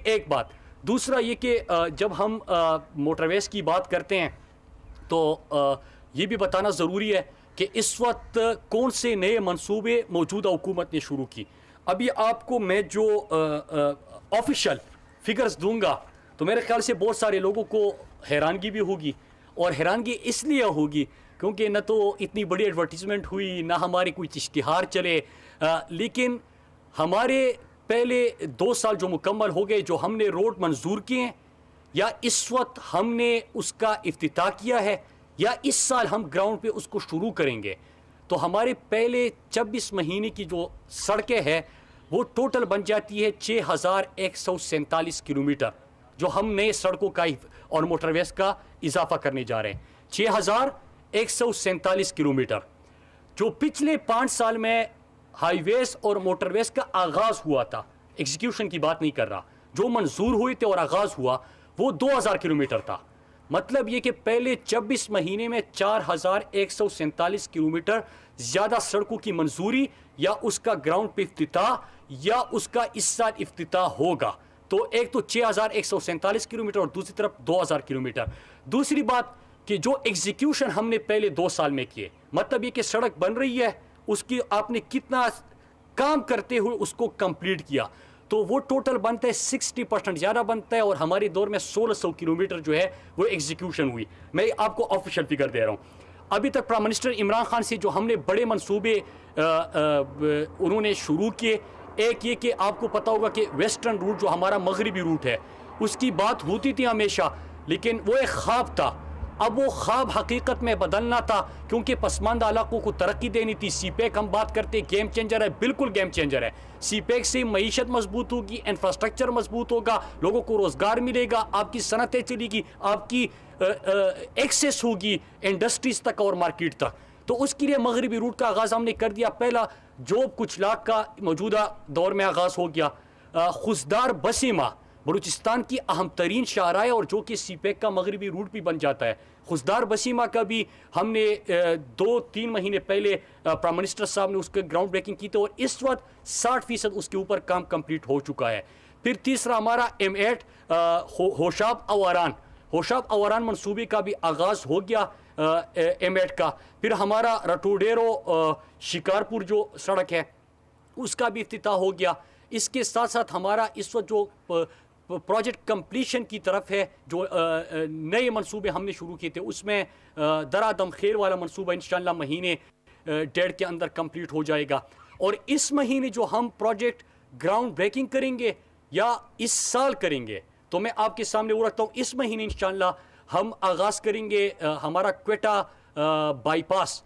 ایک بات دوسرا یہ کہ جب ہم موٹر ویز کی بات کرتے ہیں تو یہ بھی بتانا ضروری ہے کہ اس وقت کون سے نئے منصوبے موجودہ حکومت نے شروع کی. ابھی آپ کو میں جو آفیشل فگرز دوں گا تو میرے خیال سے بہت سارے لوگوں کو حیرانگی بھی ہوگی, اور حیرانگی اس لیے ہوگی کیونکہ نہ تو اتنی بڑی ایڈورٹیزمنٹ ہوئی, نہ ہمارے کوئی اشتہار چلے, لیکن ہمارے پہلے 2 سال جو مکمل ہو گئے جو ہم نے روڈ منظور کیے ہیں, یا اس وقت ہم نے اس کا افتتاح کیا ہے, یا اس سال ہم گراؤنڈ پہ اس کو شروع کریں گے, تو ہمارے پہلے 26 مہینے کی جو سڑکیں ہیں وہ ٹوٹل بن جاتی ہے 6147 کلومیٹر, جو ہم نئے سڑکوں کا اور موٹر ویز کا اضافہ کرنے جا رہے ہیں. 6147 کلومیٹر جو پچھلے 5 سال میں ہائی ویز اور موٹر ویز کا آغاز ہوا تھا, ایگزیکیوشن کی بات نہیں کر رہا, جو منظور ہوئے تھے اور آغاز ہوا وہ 2000 کلومیٹر تھا. مطلب یہ کہ پہلے 26 مہینے میں 4147 کلومیٹر زیادہ سڑکوں کی منظوری یا اس کا گراؤنڈ پہ افتتاح یا اس کا اس سال افتتاح ہوگا. تو ایک تو 6147 کلومیٹر اور دوسری طرف 2000 کلومیٹر. دوسری بات کہ جو ایگزیکیوشن ہم نے پہلے 2 سال میں کیے, مطلب یہ کہ سڑک بن رہی ہے, اس کی آپ نے کتنا کام کرتے ہوئے اس کو کمپلیٹ کیا, تو وہ ٹوٹل بنتا ہے 60% زیادہ بنتا ہے, اور ہمارے دور میں 1600 کلومیٹر جو ہے وہ ایگزیکیوشن ہوئی. میں آپ کو آفیشیل فگر دے رہا ہوں. ابھی تک پرائم منسٹر عمران خان سے جو ہم نے بڑے منصوبے انہوں نے شروع کیے, ایک یہ کہ آپ کو پتا ہوگا کہ ویسٹرن روٹ جو ہمارا مغربی روٹ ہے اس کی بات ہوتی تھی ہمیشہ, لیکن وہ ایک خواب تھا. اب وہ خواب حقیقت میں بدلنا تھا کیونکہ پسماندہ علاقوں کو ترقی دینی تھی. سی پیک ہم بات کرتے گیم چینجر ہے, بالکل گیم چینجر ہے. سی پیک سے معیشت مضبوط ہوگی, انفراسٹرکچر مضبوط ہوگا, لوگوں کو روزگار ملے گا, آپ کی صنعتیں چلے گی, آپ کی ایکسیس ہوگی انڈسٹریز تک اور مارکیٹ تک. تو اس کے لیے مغربی روٹ کا آغاز ہم نے کر دیا. پہلا جوب کچھ لاکھ کا موجودہ دور میں آغاز ہو گیا. خزدار بسیمہ بلوچستان کی اہم ترین شاہراہ اور جو کہ سی پیک کا مغربی روٹ بھی بن جاتا ہے. خزدار بسیمہ کا بھی ہم نے 2-3 مہینے پہلے پرائم منسٹر صاحب نے اس کے گراؤنڈ بریکنگ کی تھی, اور اس وقت 60% اس کے اوپر کام کمپلیٹ ہو چکا ہے. پھر تیسرا ہمارا M8 ہوشاب اواران منصوبے کا بھی آغاز ہو گیا M8 کا. پھر ہمارا رٹوڈیرو شکارپور جو سڑک ہے اس کا بھی افتتاح ہو گیا. اس کے ساتھ ساتھ ہمارا اس وقت جو پروجیکٹ کمپلیشن کی طرف ہے, جو نئے منصوبے ہم نے شروع کیے تھے, اس میں درادم خیر والا منصوبہ انشاءاللہ مہینے 1.5 کے اندر کمپلیٹ ہو جائے گا. اور اس مہینے جو ہم پروجیکٹ گراؤنڈ بریکنگ کریں گے یا اس سال کریں گے, تو میں آپ کے سامنے وہ رکھتا ہوں, اس مہینے انشاءاللہ ہم آغاز کریں گے ہمارا کوئٹہ بائی پاس.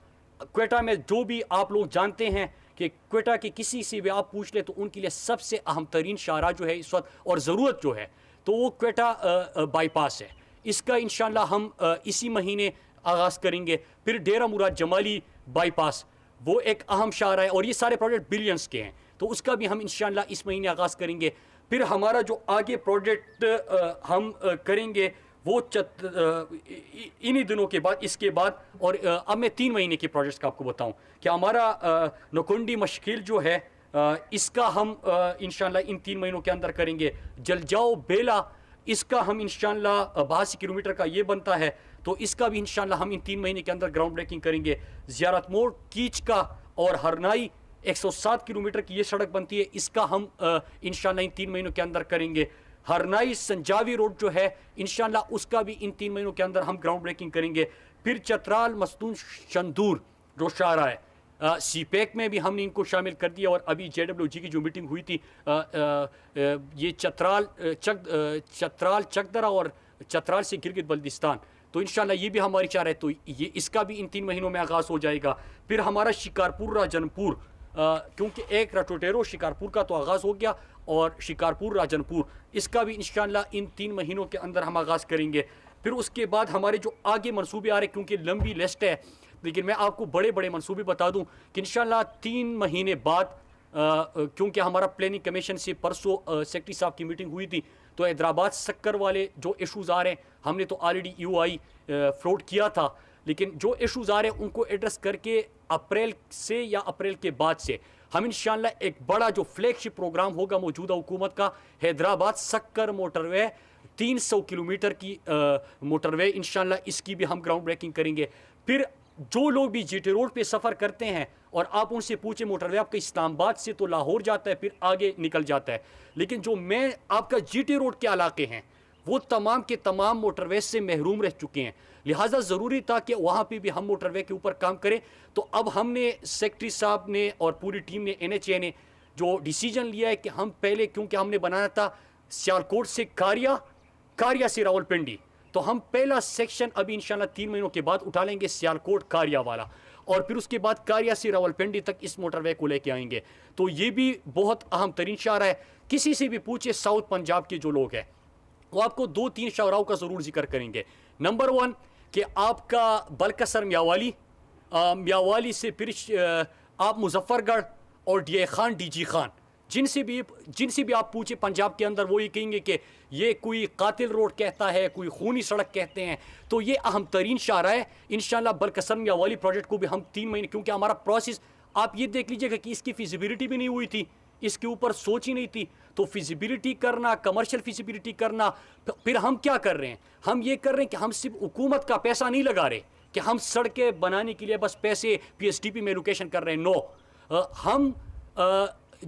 کوئٹہ میں جو بھی آپ لوگ جانتے ہیں کہ کوئٹہ کے کسی سے بھی آپ پوچھ لیں تو ان کے لیے سب سے اہم ترین شاہراہ جو ہے اس وقت اور ضرورت جو ہے تو وہ کوئٹہ بائی پاس ہے. اس کا انشاءاللہ ہم اسی مہینے آغاز کریں گے. پھر ڈیرہ مراد جمالی بائی پاس وہ ایک اہم شاہراہ ہے, اور یہ سارے پروجیکٹ بلینز کے ہیں, تو اس کا بھی ہم انشاءاللہ اس مہینے آغاز کریں گے. پھر ہمارا جو آگے پروجیکٹ ہم کریں گے وہ انہی دنوں کے بعد, اس کے بعد, اور اب میں 3 مہینے کے پروجیکٹس کا آپ کو بتاؤں کہ ہمارا نکنڈی مشکل جو ہے اس کا ہم انشاءاللہ ان 3 مہینوں کے اندر کریں گے. جلجاؤ بیلا اس کا ہم انشاءاللہ 82 کلومیٹر کا یہ بنتا ہے, تو اس کا بھی انشاءاللہ ہم ان 3 مہینے کے اندر گراؤنڈ بریکنگ کریں گے. زیارت موڑ کیچ کا اور ہرنائی 107 کلومیٹر کی یہ سڑک بنتی ہے, اس کا ہم انشاءاللہ ان 3 مہینوں کے اندر کریں گے. ہرنائی سنجاوی روڈ جو ہے انشاءاللہ اس کا بھی ان 3 مہینوں کے اندر ہم گراؤنڈ بریکنگ کریں گے. پھر چترال مستون شندور جو شاہراہ ہے, سی پیک میں بھی ہم نے ان کو شامل کر دیا, اور ابھی JWG کی جو میٹنگ ہوئی تھی یہ چترال چکدرہ اور چترال سے گلگت بلتستان, تو انشاءاللہ یہ بھی ہماری چاہ رہے, تو یہ اس کا بھی ان 3 مہینوں میں آغاز ہو جائے گا. پھر ہمارا شکارپور راجنپور, کیونکہ ایک رٹوٹیرو شکارپور کا تو آغاز ہو گیا, اور شکارپور راجنپور اس کا بھی انشاءاللہ ان 3 مہینوں کے اندر ہم آغاز کریں گے. پھر اس کے بعد ہمارے جو آگے منصوبے آ رہے, کیونکہ لمبی لسٹ ہے, لیکن میں آپ کو بڑے بڑے منصوبے بتا دوں کہ انشاءاللہ 3 مہینے بعد, کیونکہ ہمارا پلاننگ کمیشن سے پرسوں سیکرٹری صاحب کی میٹنگ ہوئی تھی, تو حیدرآباد سکر والے جو ایشوز آ رہے ہیں ہم نے تو آلریڈی EOI فلوٹ کیا تھا, لیکن جو ایشوز آ رہے ہیں ان کو ایڈریس کر کے اپریل سے یا اپریل کے بعد سے ہم انشاءاللہ ایک بڑا جو فلیگ شپ پروگرام ہوگا موجودہ حکومت کا، حیدرآباد سکر موٹر وے 300 کلومیٹر کی موٹر وے، انشاءاللہ اس کی بھی ہم گراؤنڈ بریکنگ کریں گے. پھر جو لوگ بھی جی ٹی روڈ پہ سفر کرتے ہیں اور آپ ان سے پوچھیں موٹر وے آپ کا اسلام آباد سے تو لاہور جاتا ہے پھر آگے نکل جاتا ہے، لیکن جو میں آپ کا جی ٹی روڈ کے علاقے ہیں وہ تمام کے تمام موٹر وے سے محروم رہ چکے ہیں. لہٰذا ضروری تھا کہ وہاں پہ بھی ہم موٹر وے کے اوپر کام کریں. تو اب ہم نے سیکٹری صاحب نے اور پوری ٹیم نے NHA نے جو ڈیسیجن لیا ہے کہ ہم پہلے، کیونکہ ہم نے بنانا تھا سیالکوٹ سے کاریا سے راولپنڈی، تو ہم پہلا سیکشن ابھی انشاءاللہ 3 مہینوں کے بعد اٹھا لیں گے سیالکوٹ کاریا والا، اور پھر اس کے بعد کاریا سے راولپنڈی تک اس موٹر وے کو لے کے آئیں گے. تو یہ بھی بہت اہم ترین شاہراہ ہے. کسی سے بھی پوچھے ساؤتھ پنجاب کے جو لوگ ہیں وہ آپ کو 2-3 شاہراہوں کا ضرور ذکر کریں گے. نمبر 1 کہ آپ کا بلکسر میاوالی سے پھر آپ مظفر گڑھ اور D A Khan D G Khan, جن سے بھی آپ پوچھیں پنجاب کے اندر وہ یہ کہیں گے کہ یہ کوئی قاتل روڈ کہتا ہے، کوئی خونی سڑک کہتے ہیں. تو یہ اہم ترین شاہراہ ہے. انشاءاللہ بلکسر میاوالی پروجیکٹ کو بھی ہم 3 مہینے، کیونکہ ہمارا پروسیس آپ یہ دیکھ لیجئے گا کہ اس کی فیزیبلٹی بھی نہیں ہوئی تھی، اس کے اوپر سوچ ہی نہیں تھی. تو فیزیبلٹی کرنا، کمرشل فیزیبلٹی کرنا، پھر ہم کیا کر رہے ہیں؟ ہم یہ کر رہے ہیں کہ ہم صرف حکومت کا پیسہ نہیں لگا رہے کہ ہم سڑکیں بنانے کے لیے بس پیسے PSDP میں ایلوکیشن کر رہے ہیں. نو، ہم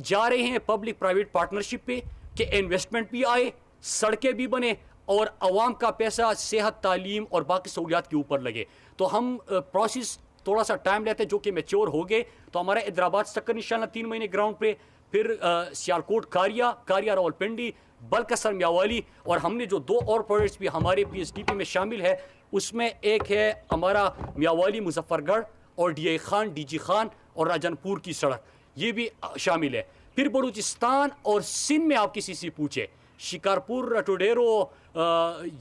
جا رہے ہیں پبلک پرائیویٹ پارٹنرشپ پہ کہ انویسٹمنٹ بھی آئے، سڑکیں بھی بنے اور عوام کا پیسہ صحت، تعلیم اور باقی سہولیات کے اوپر لگے. تو ہم پروسیس تھوڑا سا ٹائم لیتے ہیں جو کہ میچور ہو گئے. تو ہمارا حیدرآباد سکر انشاءاللہ 3 مہینے گراؤنڈ پہ، پھر سیالکوٹ کاریا راولپنڈی، بلکسر میاوالی، اور ہم نے جو 2 اور پروجیکٹس بھی ہمارے PSDP میں شامل ہے، اس میں ایک ہے ہمارا میاوالی مظفر گڑھ اور D A Khan D G Khan اور راجن پور کی سڑک، یہ بھی شامل ہے. پھر بلوچستان اور سندھ میں آپ کسی سے پوچھے، شکارپور، رٹوڈیرو،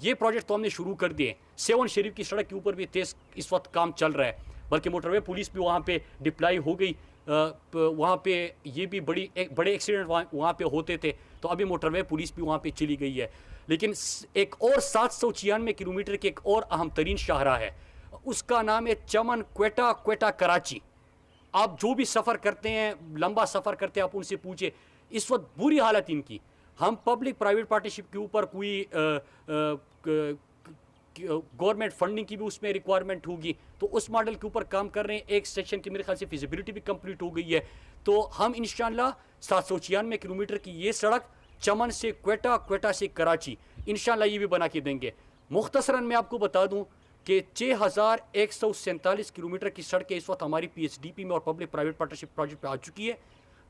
یہ پروجیکٹ تو ہم نے شروع کر دیے. 7 شریف کی سڑک کے اوپر بھی تیز اس وقت کام چل رہا ہے، بلکہ موٹر وے پولیس بھی وہاں پہ ڈپلائی ہو گئی. وہاں پہ یہ بھی بڑے ایکسیڈنٹ وہاں پہ ہوتے تھے، تو ابھی موٹر وے پولیس بھی وہاں پہ چلی گئی ہے. لیکن ایک اور 796 کلومیٹر کی ایک اور اہم ترین شاہراہ ہے، اس کا نام ہے چمن کوئٹہ کراچی. آپ جو بھی سفر کرتے ہیں، لمبا سفر کرتے ہیں، آپ ان سے پوچھیں، اس وقت بری حالت ان کی. ہم پبلک پرائیویٹ پارٹنرشپ کے اوپر کوئی گورنمنٹ فنڈنگ کی بھی اس میں ریکوائرمنٹ ہوگی، تو اس ماڈل کے اوپر کام کر رہے ہیں. ایک سیکشن کی میرے خیال سے فیزیبلٹی بھی کمپلیٹ ہو گئی ہے. تو ہم انشاءاللہ 796 کلومیٹر کی یہ سڑک چمن سے کوئٹہ سے کراچی انشاءاللہ یہ بھی بنا کے دیں گے. مختصراً میں آپ کو بتا دوں کہ 6147 کلومیٹر کی سڑکیں اس وقت ہماری PSDP میں اور پبلک پرائیویٹ پارٹنرشپ پروجیکٹ پہ آ چکی ہے.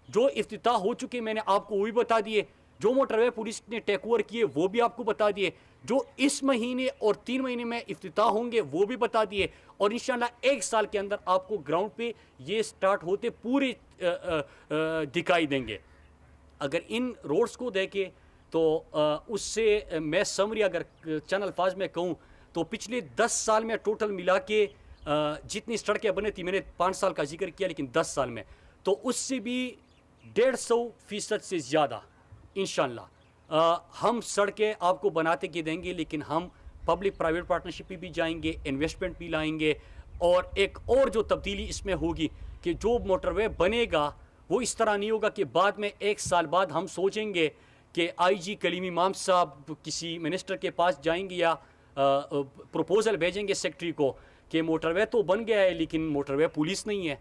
جو افتتاح ہو چکے میں نے آپ کو وہ بھی بتا دیے، جو موٹر وے پولیس نے ٹیک اوور کیے وہ بھی آپ کو بتا دیے، جو اس مہینے اور 3 مہینے میں افتتاح ہوں گے وہ بھی بتا دیے، اور انشاءاللہ 1 سال کے اندر آپ کو گراؤنڈ پہ یہ سٹارٹ ہوتے پورے دکھائی دیں گے. اگر ان روڈز کو دیکھیں تو اس سے میں سمری اگر چند الفاظ میں کہوں تو پچھلے 10 سال میں ٹوٹل ملا کے جتنی سڑکیں بنے تھی، میں نے 5 سال کا ذکر کیا لیکن 10 سال میں، تو اس سے بھی 150% سے زیادہ انشاءاللہ ہم سڑکیں آپ کو بناتے کے دیں گے. لیکن ہم پبلک پرائیویٹ پارٹنرشپ پہ بھی جائیں گے، انویسٹمنٹ بھی لائیں گے. اور ایک اور جو تبدیلی اس میں ہوگی کہ جو موٹر وے بنے گا وہ اس طرح نہیں ہوگا کہ بعد میں 1 سال بعد ہم سوچیں گے کہ IG کلیم امام صاحب کسی منسٹر کے پاس جائیں گے یا پروپوزل بھیجیں گے سیکٹری کو کہ موٹر وے تو بن گیا ہے لیکن موٹر وے پولیس نہیں ہے،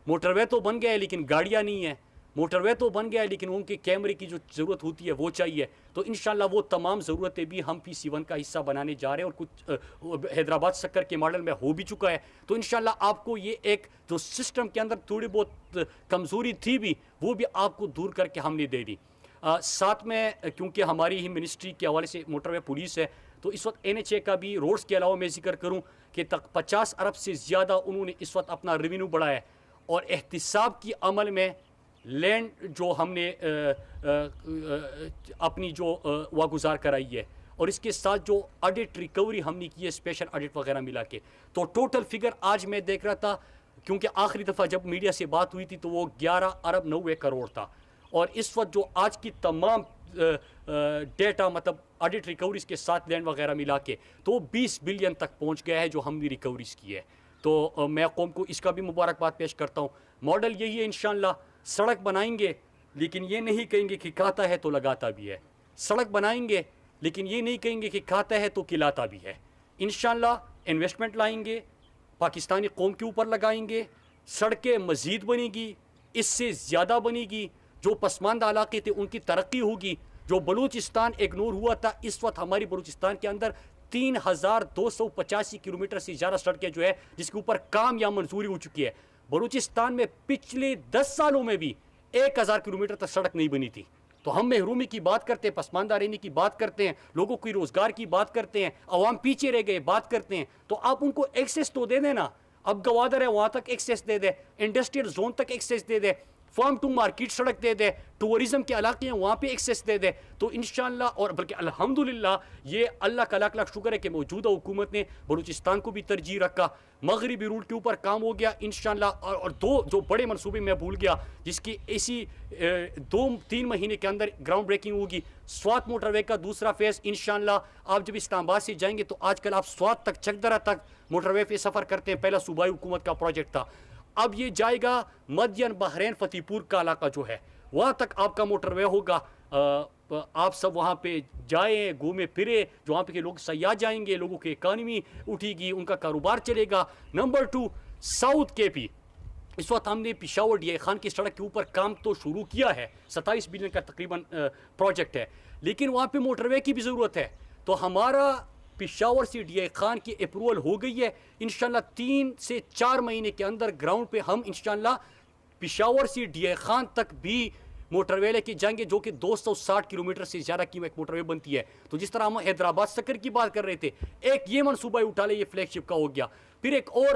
موٹر وے تو بن گیا ہے لیکن گاڑیاں نہیں ہیں، موٹر وے تو بن گیا ہے لیکن ان کے کیمرے کی جو ضرورت ہوتی ہے وہ چاہیے. تو انشاءاللہ وہ تمام ضرورتیں بھی ہم PC1 کا حصہ بنانے جا رہے ہیں، اور کچھ حیدرآباد سکر کے ماڈل میں ہو بھی چکا ہے. تو انشاءاللہ آپ کو یہ ایک جو سسٹم کے اندر تھوڑی بہت کمزوری تھی بھی وہ بھی آپ کو دور کر کے ہم نے دے دی. ساتھ میں کیونکہ ہماری ہی منسٹری کے حوالے سے موٹر وے پولیس ہے، تو اس وقت NHA کا بھی روڈز کے علاوہ میں ذکر کروں کہ 50 ارب سے زیادہ انہوں نے اس وقت اپنا ریونیو بڑھایا ہے. اور احتساب کی عمل میں لینڈ جو ہم نے اپنی جو واگزار کرائی ہے، اور اس کے ساتھ جو آڈٹ ریکوری ہم نے کی ہے اسپیشل آڈٹ وغیرہ ملا کے، تو ٹوٹل فگر آج میں دیکھ رہا تھا کیونکہ آخری دفعہ جب میڈیا سے بات ہوئی تھی تو وہ 11 ارب 90 کروڑ تھا. اور اس وقت جو آج کی تمام ڈیٹا مطلب آڈٹ ریکوریز کے ساتھ لینڈ وغیرہ ملا کے تو 20 بلین تک پہنچ گیا ہے جو ہم نے ریکوریز کی ہے. تو میں قوم کو اس کا بھی مبارکباد پیش کرتا ہوں. ماڈل یہی ہے انشاءاللہ سڑک بنائیں گے لیکن یہ نہیں کہیں گے کہ کھاتا ہے تو لگاتا بھی ہے. سڑک بنائیں گے لیکن یہ نہیں کہیں گے کہ کھاتا ہے تو کھلاتا بھی ہے. انشاءاللہ انویسٹمنٹ لائیں گے, پاکستانی قوم کے اوپر لگائیں گے, سڑکیں مزید بنے گی, اس سے زیادہ بنے گی, جو پسماندہ علاقے تھے ان کی ترقی ہوگی. جو بلوچستان اگنور ہوا تھا, اس وقت ہماری بلوچستان کے اندر 3285 کلومیٹر سے زیادہ سڑکیں جو ہے جس کے اوپر کام یا منظوری ہو چکی ہے. بلوچستان میں پچھلے 10 سالوں میں بھی 1000 کلومیٹر تک سڑک نہیں بنی تھی. تو ہم محرومی کی بات کرتے ہیں, پسماندہ رہنے کی بات کرتے ہیں, لوگوں کی روزگار کی بات کرتے ہیں, عوام پیچھے رہ گئے بات کرتے ہیں. تو آپ ان کو ایکسیس تو دے دیں نا. اب گوادر ہے وہاں تک ایکسیس دے دے, انڈسٹریل زون تک ایکسیس دے دے, فارم ٹو مارکیٹ سڑک دے دے, ٹورزم کے علاقے ہیں وہاں پہ ایکسیس دے دے. تو انشاءاللہ, اور بلکہ الحمدللہ یہ اللہ کا لاکھ لاکھ شکر ہے کہ موجودہ حکومت نے بلوچستان کو بھی ترجیح رکھا. مغربی روٹ کے اوپر کام ہو گیا انشاءاللہ. اور دو جو بڑے منصوبے میں بھول گیا جس کی اسی 2-3 مہینے کے اندر گراؤنڈ بریکنگ ہوگی. سوات موٹر وے کا دوسرا فیز انشاءاللہ. آپ جب اسلام آباد سے جائیں گے تو آج کل آپ سوات تک, چکدرہ تک موٹر وے پہ سفر کرتے ہیں. پہلا صوبائی حکومت کا پروجیکٹ تھا, اب یہ جائے گا مدین بحرین فتح پور کا علاقہ جو ہے وہاں تک آپ کا موٹر وے ہوگا. آپ سب وہاں پہ جائیں, گھومے پھرے, جو وہاں پہ کے لوگ سیاح جائیں گے, لوگوں کی اکانومی اٹھے گی, ان کا کاروبار چلے گا. نمبر 2 ساؤتھ کے پی, اس وقت ہم نے پشاور ڈی آئی خان کی سڑک کے اوپر کام تو شروع کیا ہے, 27 بلین کا تقریباً پروجیکٹ ہے, لیکن وہاں پہ موٹر وے کی بھی ضرورت ہے. تو ہمارا پشاور سے ڈی آئی خان کی اپروول ہو گئی ہے. انشاءاللہ 3 سے 4 مہینے کے اندر گراؤنڈ پہ ہم انشاءاللہ پشاور سے ڈی آئی خان تک بھی موٹر وے لے کے جائیں گے, جو کہ 260 کلومیٹر سے زیادہ کی ایک موٹر وے بنتی ہے. تو جس طرح ہم حیدرآباد سکر کی بات کر رہے تھے, ایک یہ منصوبہ اٹھا لے, یہ فلیگ شپ کا ہو گیا. پھر ایک اور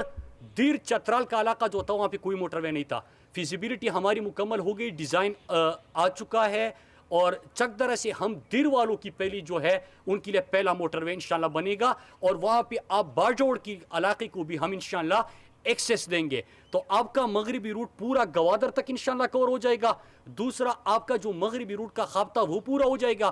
دیر چترال کا علاقہ جو تھا وہاں پہ کوئی موٹر وے نہیں تھا. فیزیبلٹی ہماری مکمل ہو گئی, ڈیزائن آ چکا ہے, اور چکدرہ سے ہم دیر والوں کی پہلی جو ہے ان کے لیے پہلا موٹر وے انشاءاللہ بنے گا. اور وہاں پہ آپ باجوڑ کی علاقے کو بھی ہم انشاءاللہ ایکسیس دیں گے. تو آپ کا مغربی روٹ پورا گوادر تک انشاءاللہ کور ہو جائے گا. دوسرا آپ کا جو مغربی روٹ کا خواب تھا وہ پورا ہو جائے گا.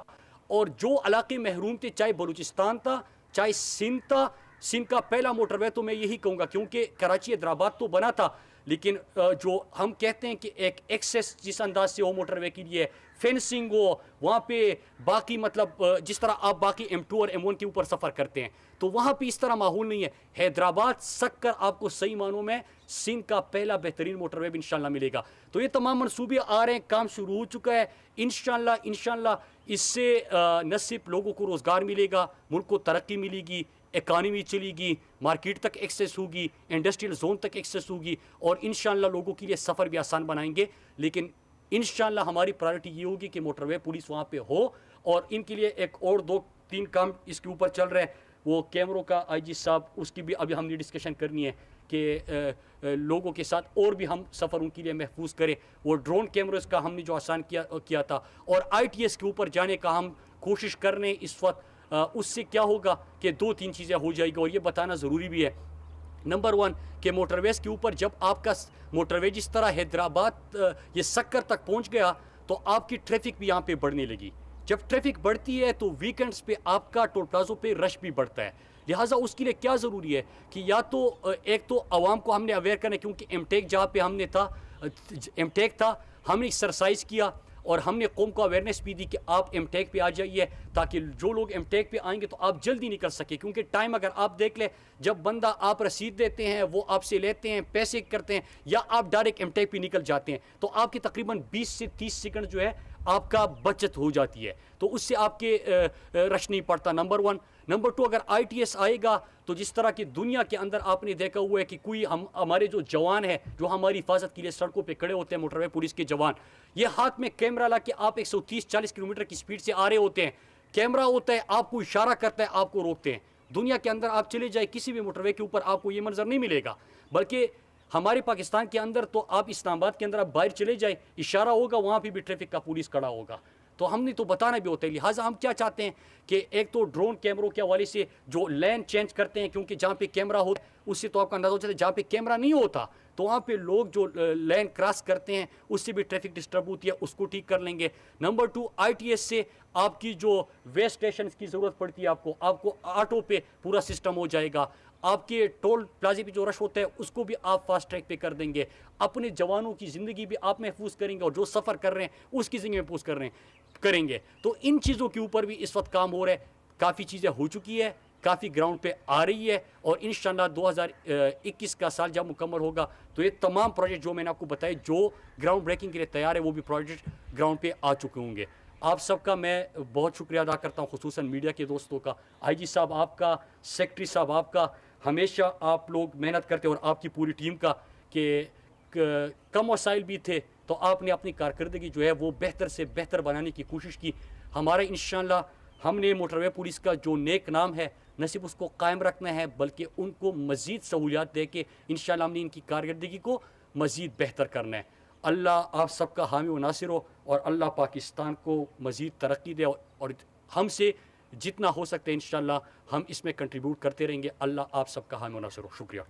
اور جو علاقے محروم تھے, چاہے بلوچستان تھا چاہے سندھ تھا, سندھ کا پہلا موٹر وے تو میں یہی کہوں گا, کیونکہ کراچی حیدرآباد تو بنا تھا, لیکن جو ہم کہتے ہیں کہ ایک ایکسیس جس انداز سے ہو موٹر وے کے لیے, فینسنگ ہو وہاں پہ, باقی مطلب جس طرح آپ باقی M2 اور M1 کے اوپر سفر کرتے ہیں, تو وہاں پہ اس طرح ماحول نہیں ہے. حیدرآباد سکر آپ کو صحیح معنوں میں سندھ کا پہلا بہترین موٹر وے انشاءاللہ ملے گا. تو یہ تمام منصوبے آ رہے ہیں, کام شروع ہو چکا ہے انشاءاللہ. اس سے نہ صرف لوگوں کو روزگار ملے گا, ملک کو ترقی ملے گی, اکانومی چلے گی, مارکیٹ تک ایکسیس ہوگی, انڈسٹریل زون تک ایکسیس ہوگی, اور انشاءاللہ لوگوں کے لیے سفر بھی آسان بنائیں گے. لیکن انشاءاللہ ہماری پرائرٹی یہ ہوگی کہ موٹر وے پولیس وہاں پہ ہو. اور ان کے لیے ایک اور 2-3 کام اس کے اوپر چل رہے ہیں, وہ کیمروں کا آئی جی صاحب, اس کی بھی ابھی ہم نے ڈسکشن کرنی ہے کہ لوگوں کے ساتھ اور بھی ہم سفر ان کے لیے محفوظ کریں. وہ ڈرون کیمراز کا ہم نے جو آسان کیا تھا, اور ITS کے اوپر جانے کا ہم کوشش کر رہے ہیں اس وقت. اس سے کیا ہوگا کہ 2-3 چیزیں ہو جائے گی, اور یہ بتانا ضروری بھی ہے. نمبر 1 کہ موٹر ویز کے اوپر جب آپ کا موٹر وے جس طرح حیدرآباد یہ سکر تک پہنچ گیا, تو آپ کی ٹریفک بھی یہاں پہ بڑھنے لگی. جب ٹریفک بڑھتی ہے تو ویکنڈز پہ آپ کا ٹول پلازوں پہ رش بھی بڑھتا ہے. لہٰذا اس کے لیے کیا ضروری ہے کہ یا تو ایک تو عوام کو ہم نے اویئر کرنا, کیونکہ M-Tech جہاں پہ ہم نے تھا, M-Tech تھا, ہم نے ایکسرسائز کیا اور ہم نے قوم کو اویئرنیس بھی دی کہ آپ M-Tech پہ آ جائیے, تاکہ جو لوگ M-Tech پہ آئیں گے تو آپ جلدی نکل سکیں. کیونکہ ٹائم اگر آپ دیکھ لیں, جب بندہ آپ رسید دیتے ہیں, وہ آپ سے لیتے ہیں, پیسے کرتے ہیں, یا آپ ڈائریکٹ M-Tech پہ نکل جاتے ہیں, تو آپ کی تقریباً 20 سے 30 سیکنڈ جو ہے آپ کا بچت ہو جاتی ہے. تو اس سے آپ کے رش نہیں پڑتا. نمبر 1. نمبر 2, اگر ITS آئے گا تو جس طرح کی دنیا کے اندر آپ نے دیکھا ہوا ہے کہ کوئی ہمارے جو جوان ہیں جو ہماری حفاظت کے لیے سڑکوں پہ کھڑے ہوتے ہیں, موٹر وے پولیس کے جوان, یہ ہاتھ میں کیمرہ لا کے آپ 130-40 کلومیٹر کی سپیڈ سے آ رہے ہوتے ہیں, کیمرہ ہوتا ہے, آپ کو اشارہ کرتا ہے, آپ کو روکتے ہیں. دنیا کے اندر آپ چلے جائیں کسی بھی موٹر وے کے اوپر آپ کو یہ منظر نہیں ملے گا. بلکہ ہمارے پاکستان کے اندر تو آپ اسلام آباد کے اندر آپ باہر چلے جائیں, اشارہ ہوگا, وہاں پہ بھی ٹریفک کا پولیس کھڑا ہوگا. تو ہم نے تو بتانا بھی ہوتا ہے. لہٰذا ہم کیا چاہتے ہیں کہ ایک تو ڈرون کیمروں کے حوالے سے جو لین چینج کرتے ہیں, کیونکہ جہاں پہ کیمرہ ہوتا ہے اس سے تو آپ کا اندازہ ہو جاتا ہے, جہاں پہ کیمرہ نہیں ہوتا تو وہاں پہ لوگ جو لین کراس کرتے ہیں اس سے بھی ٹریفک ڈسٹرب ہوتی ہے, اس کو ٹھیک کر لیں گے. نمبر 2, ITS سے آپ کی جو ویسٹ اسٹیشنز کی ضرورت پڑتی ہے آپ کو آٹو پہ پورا سسٹم ہو جائے گا. آپ کے ٹول پلازے پہ جو رش ہوتا ہے اس کو بھی آپ فاسٹ ٹریک پہ کر دیں گے. اپنے جوانوں کی زندگی بھی آپ محفوظ کریں گے اور جو سفر کر رہے ہیں اس کی زندگی محفوظ کریں گے. تو ان چیزوں کے اوپر بھی اس وقت کام ہو رہا ہے. کافی چیزیں ہو چکی ہے, کافی گراؤنڈ پہ آ رہی ہے, اور انشاءاللہ 2021 کا سال جب مکمل ہوگا تو یہ تمام پروجیکٹ جو میں نے آپ کو بتائے جو گراؤنڈ بریکنگ کے لیے تیار ہے وہ بھی پروجیکٹ گراؤنڈ پہ آ چکے ہوں گے. آپ سب کا میں بہت شکریہ ادا کرتا ہوں, خصوصاً میڈیا کے دوستوں کا, آئی جی صاحب آپ کا, سیکرٹری صاحب آپ کا. ہمیشہ آپ لوگ محنت کرتے اور آپ کی پوری ٹیم کا کہ کم وسائل بھی تھے تو آپ نے اپنی کارکردگی جو ہے وہ بہتر سے بہتر بنانے کی کوشش کی. ہمارا انشاءاللہ ہم نے موٹر وے پولیس کا جو نیک نام ہے نہ صرف اس کو قائم رکھنا ہے بلکہ ان کو مزید سہولیات دے کے انشاءاللہ ہم نے ان کی کارکردگی کو مزید بہتر کرنا ہے. اللہ آپ سب کا حامی و ناصر ہو, اور اللہ پاکستان کو مزید ترقی دے, اور ہم سے جتنا ہو سکتا ہے انشاءاللہ ہم اس میں کنٹریبیوٹ کرتے رہیں گے. اللہ آپ سب کا حامی و ناصر ہو. شکریہ.